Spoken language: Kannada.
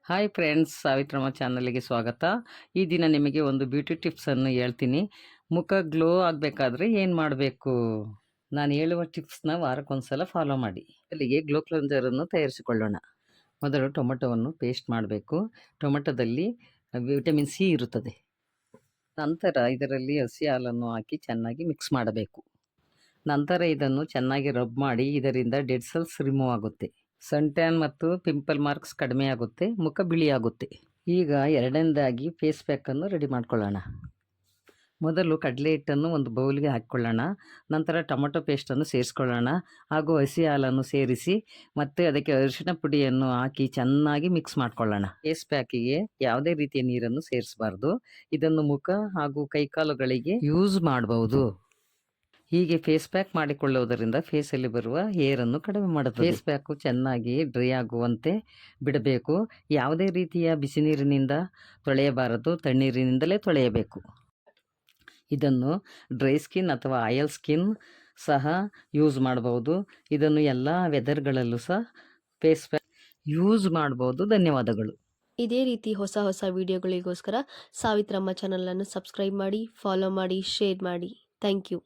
ಹಾಯ್ ಫ್ರೆಂಡ್ಸ್, ಸಾವಿತ್ರಮ್ಮ ಚಾನಲ್ಗೆ ಸ್ವಾಗತ. ಈ ದಿನ ನಿಮಗೆ ಒಂದು ಬ್ಯೂಟಿ ಟಿಪ್ಸನ್ನು ಹೇಳ್ತೀನಿ. ಮುಖ ಗ್ಲೋ ಆಗಬೇಕಾದ್ರೆ ಏನು ಮಾಡಬೇಕು? ನಾನು ಹೇಳುವ ಟಿಪ್ಸ್ನ ವಾರಕ್ಕೊಂದ್ಸಲ ಫಾಲೋ ಮಾಡಿ. ಅಲ್ಲಿಗೆ ಗ್ಲೋ ಕ್ಲೆನ್ಸರನ್ನು ತಯಾರಿಸಿಕೊಳ್ಳೋಣ. ಮೊದಲು ಟೊಮೆಟೊವನ್ನು ಪೇಸ್ಟ್ ಮಾಡಬೇಕು. ಟೊಮೆಟೊದಲ್ಲಿ ವಿಟಮಿನ್ ಸಿ ಇರುತ್ತದೆ. ನಂತರ ಇದರಲ್ಲಿ ಹಸಿ ಹಾಲನ್ನು ಹಾಕಿ ಚೆನ್ನಾಗಿ ಮಿಕ್ಸ್ ಮಾಡಬೇಕು. ನಂತರ ಇದನ್ನು ಚೆನ್ನಾಗಿ ರಬ್ ಮಾಡಿ ಇದರಿಂದ ಡೆಡ್ ಸೆಲ್ಸ್ ರಿಮೂವ್ ಆಗುತ್ತೆ. ಸನ್ ಟ್ಯಾನ್ ಮತ್ತು ಪಿಂಪಲ್ ಮಾರ್ಕ್ಸ್ ಕಡಿಮೆ ಆಗುತ್ತೆ, ಮುಖ ಬಿಳಿಯಾಗುತ್ತೆ. ಈಗ ಎರಡನೇದಾಗಿ ಫೇಸ್ ಪ್ಯಾಕನ್ನು ರೆಡಿ ಮಾಡ್ಕೊಳ್ಳೋಣ. ಮೊದಲು ಕಡಲೆ ಹಿಟ್ಟನ್ನು ಒಂದು ಬೌಲ್ಗೆ ಹಾಕ್ಕೊಳ್ಳೋಣ. ನಂತರ ಟೊಮೆಟೊ ಪೇಸ್ಟನ್ನು ಸೇರಿಸ್ಕೊಳ್ಳೋಣ ಹಾಗೂ ಹಸಿ ಹಾಲನ್ನು ಸೇರಿಸಿ ಮತ್ತು ಅದಕ್ಕೆ ಅರಿಶಿಣ ಪುಡಿಯನ್ನು ಹಾಕಿ ಚೆನ್ನಾಗಿ ಮಿಕ್ಸ್ ಮಾಡ್ಕೊಳ್ಳೋಣ. ಫೇಸ್ ಪ್ಯಾಕಿಗೆ ಯಾವುದೇ ರೀತಿಯ ನೀರನ್ನು ಸೇರಿಸಬಾರ್ದು. ಇದನ್ನು ಮುಖ ಹಾಗೂ ಕೈಕಾಲುಗಳಿಗೆ ಯೂಸ್ ಮಾಡಬಹುದು. ಹೀಗೆ ಫೇಸ್ ಪ್ಯಾಕ್ ಮಾಡಿಕೊಳ್ಳುವುದರಿಂದ ಫೇಸಲ್ಲಿ ಬರುವ ಹೇರನ್ನು ಕಡಿಮೆ ಮಾಡುತ್ತದೆ. ಫೇಸ್ ಪ್ಯಾಕು ಚೆನ್ನಾಗಿ ಡ್ರೈ ಆಗುವಂತೆ ಬಿಡಬೇಕು. ಯಾವುದೇ ರೀತಿಯ ಬಿಸಿ ನೀರಿನಿಂದ ತೊಳೆಯಬಾರದು, ತಣ್ಣೀರಿನಿಂದಲೇ ತೊಳೆಯಬೇಕು. ಇದನ್ನು ಡ್ರೈ ಸ್ಕಿನ್ ಅಥವಾ ಆಯಿಲ್ ಸ್ಕಿನ್ ಸಹ ಯೂಸ್ ಮಾಡಬಹುದು. ಇದನ್ನು ಎಲ್ಲ ವೆದರ್ಗಳಲ್ಲೂ ಸಹ ಫೇಸ್ ಪ್ಯಾಕ್ ಯೂಸ್ ಮಾಡಬಹುದು. ಧನ್ಯವಾದಗಳು. ಇದೇ ರೀತಿ ಹೊಸ ಹೊಸ ವಿಡಿಯೋಗಳಿಗೋಸ್ಕರ ಸಾವಿತ್ರಮ್ಮ ಚಾನಲನ್ನು ಸಬ್ಸ್ಕ್ರೈಬ್ ಮಾಡಿ, ಫಾಲೋ ಮಾಡಿ, ಶೇರ್ ಮಾಡಿ. Thank you.